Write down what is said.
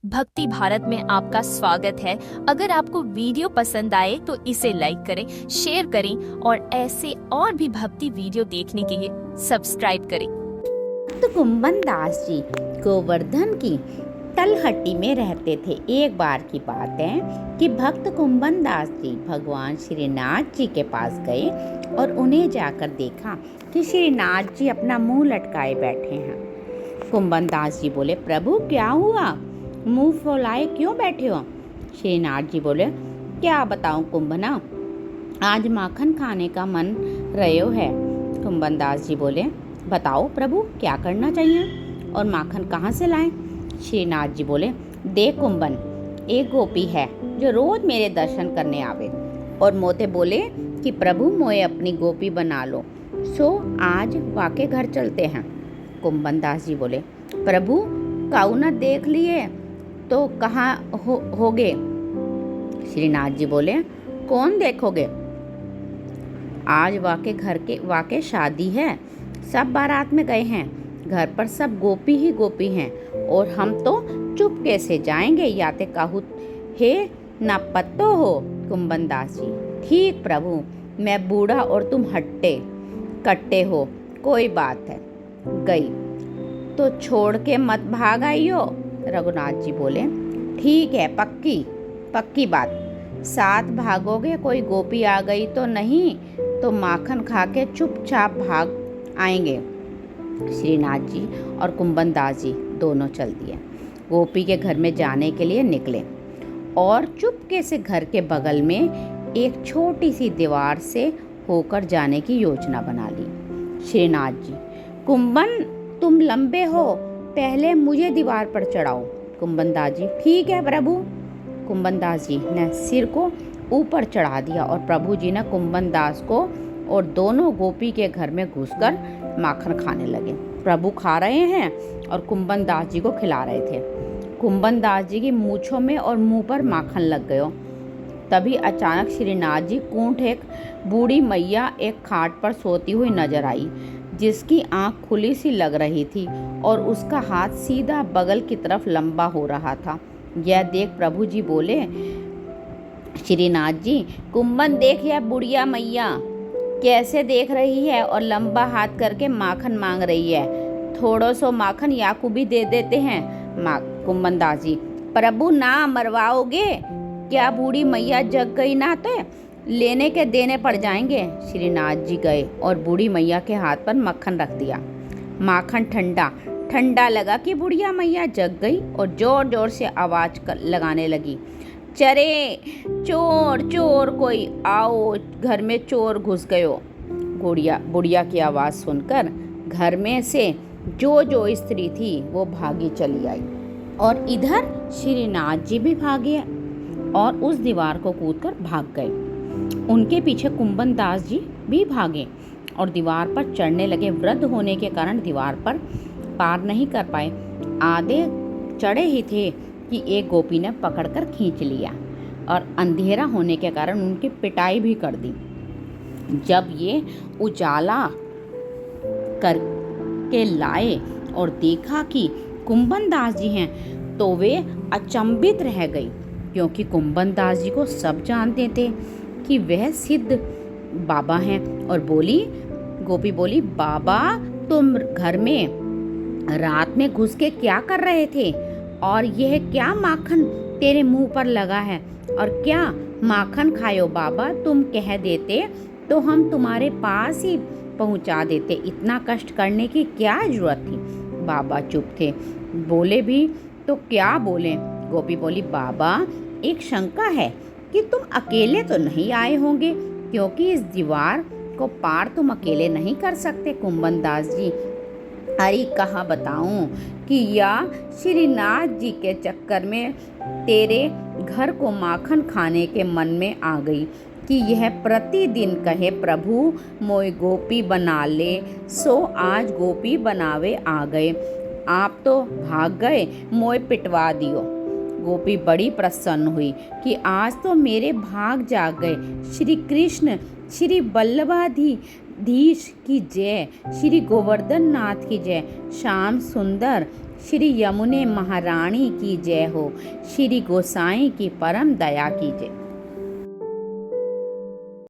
भक्ति भारत में आपका स्वागत है। अगर आपको वीडियो पसंद आए तो इसे लाइक करें, शेयर करें और ऐसे और भी भक्ति वीडियो देखने के लिए सब्सक्राइब करें। भक्त कुंभन दास जी गोवर्धन की तलहटी में रहते थे। एक बार की बात है कि भक्त कुंभन दास जी भगवान श्रीनाथ जी के पास गए और उन्हें जाकर देखा कि श्रीनाथ जी अपना मुंह लटकाए बैठे हैं। कुंभन दास जी बोले, प्रभु क्या हुआ, मुंह फुलाए क्यों बैठे हो? श्रीनाथ जी बोले, क्या बताऊं कुंभना, आज माखन खाने का मन रयो है। कुंभन दास जी बोले, बताओ प्रभु क्या करना चाहिए और माखन कहाँ से लाएं? श्रीनाथ जी बोले, देख कुंभन, एक गोपी है जो रोज मेरे दर्शन करने आवे और मोते बोले कि प्रभु मोए अपनी गोपी बना लो, सो आज वाके घर चलते हैं। कुंभन दास जी बोले, प्रभु काऊ न देख लिए तो कहाँ होगे? श्रीनाथ जी बोले, कौन देखोगे, आज वाके शादी है, सब बारात में गए हैं, घर पर सब गोपी ही गोपी हैं और हम तो चुपके से जाएंगे, याते काहू हे ना पत्तो हो। कुंभन दास जी, ठीक प्रभु, मैं बूढ़ा और तुम हट्टे कट्टे हो, कोई बात है, गई तो छोड़ के मत भाग आइयो। रघुनाथ जी बोले, ठीक है, पक्की बात, साथ भागोगे, कोई गोपी आ गई तो नहीं तो माखन खा के चुपचाप भाग आएंगे। श्रीनाथ जी और कुंभन दास जी दोनों चल दिए, गोपी के घर में जाने के लिए निकले और चुपके से घर के बगल में एक छोटी सी दीवार से होकर जाने की योजना बना ली। श्रीनाथ जी, कुंभन तुम लंबे हो, पहले मुझे दीवार पर चढ़ाओ। कुंभन दास जी, ठीक है प्रभु। कुंभन दास जी ने सिर को ऊपर चढ़ा दिया और प्रभु जी ने कुंभन दास को और दोनों गोपी के घर में घुसकर माखन खाने लगे। प्रभु खा रहे हैं और कुंभन दास जी को खिला रहे थे। कुंभन दास जी की मूंछों में और मुंह पर माखन लग गयो। तभी अचानक श्रीनाथ जी कूंठ एक बूढ़ी मैया एक खाट पर सोती हुई नजर आई, जिसकी आंख खुली सी लग रही थी और उसका हाथ सीधा बगल की तरफ लंबा हो रहा था। यह देख प्रभु जी बोले, श्रीनाथ जी, कुंभन देख यह बुढ़िया मैया कैसे देख रही है और लंबा हाथ करके माखन मांग रही है, थोड़ो सो माखन याकू भी दे देते हैं। कुंभन दास जी, प्रभु ना मरवाओगे क्या, बूढ़ी मैया जग गई ना तो लेने के देने पड़ जाएंगे। श्रीनाथ जी गए और बूढ़ी मैया के हाथ पर मक्खन रख दिया। माखन ठंडा लगा कि बुढ़िया मैया जग गई और जोर जोर से आवाज लगाने लगी, चरे चोर चोर, कोई आओ, घर में चोर घुस गयो। बुढ़िया की आवाज़ सुनकर घर में से जो स्त्री थी वो भागी चली आई और इधर श्रीनाथ जी भी भागे और उस दीवार को कूदकर भाग गए। उनके पीछे कुंभन दास जी भी भागे और दीवार पर चढ़ने लगे। वृद्ध होने के कारण दीवार पर पार नहीं कर पाए, आधे चढ़े ही थे कि एक गोपी ने पकड़कर खींच लिया और अंधेरा होने के कारण उनकी पिटाई भी कर दी। जब ये उजाला करके लाए और देखा कि कुंभन दास जी हैं तो वे अचंभित रह गई, क्योंकि कुंभन दास जी को सब जानते थे कि वह सिद्ध बाबा हैं। और गोपी बोली, बाबा तुम घर में रात में घुस के क्या कर रहे थे और यह क्या माखन तेरे मुंह पर लगा है और क्या माखन खायो? बाबा तुम कह देते तो हम तुम्हारे पास ही पहुंचा देते, इतना कष्ट करने की क्या जरूरत थी? बाबा चुप थे, बोले भी तो क्या बोले? गोपी बोली, बाबा एक शंका है कि तुम अकेले तो नहीं आए होंगे, क्योंकि इस दीवार को पार तुम अकेले नहीं कर सकते। कुंभन दास जी, अरे कहाँ बताऊं कि या श्रीनाथ जी के चक्कर में तेरे घर को माखन खाने के मन में आ गई कि यह प्रतिदिन कहे प्रभु मोय गोपी बना ले, सो आज गोपी बनावे आ गए, आप तो भाग गए, मोय पिटवा दियो। गोपी बड़ी प्रसन्न हुई कि आज तो मेरे भाग जाग गए। श्री कृष्ण श्री बल्लभाधीश की जय, श्री गोवर्धन नाथ की जय। श्याम सुंदर श्री यमुने महारानी की जय हो, श्री गोसाई की परम दया की जय।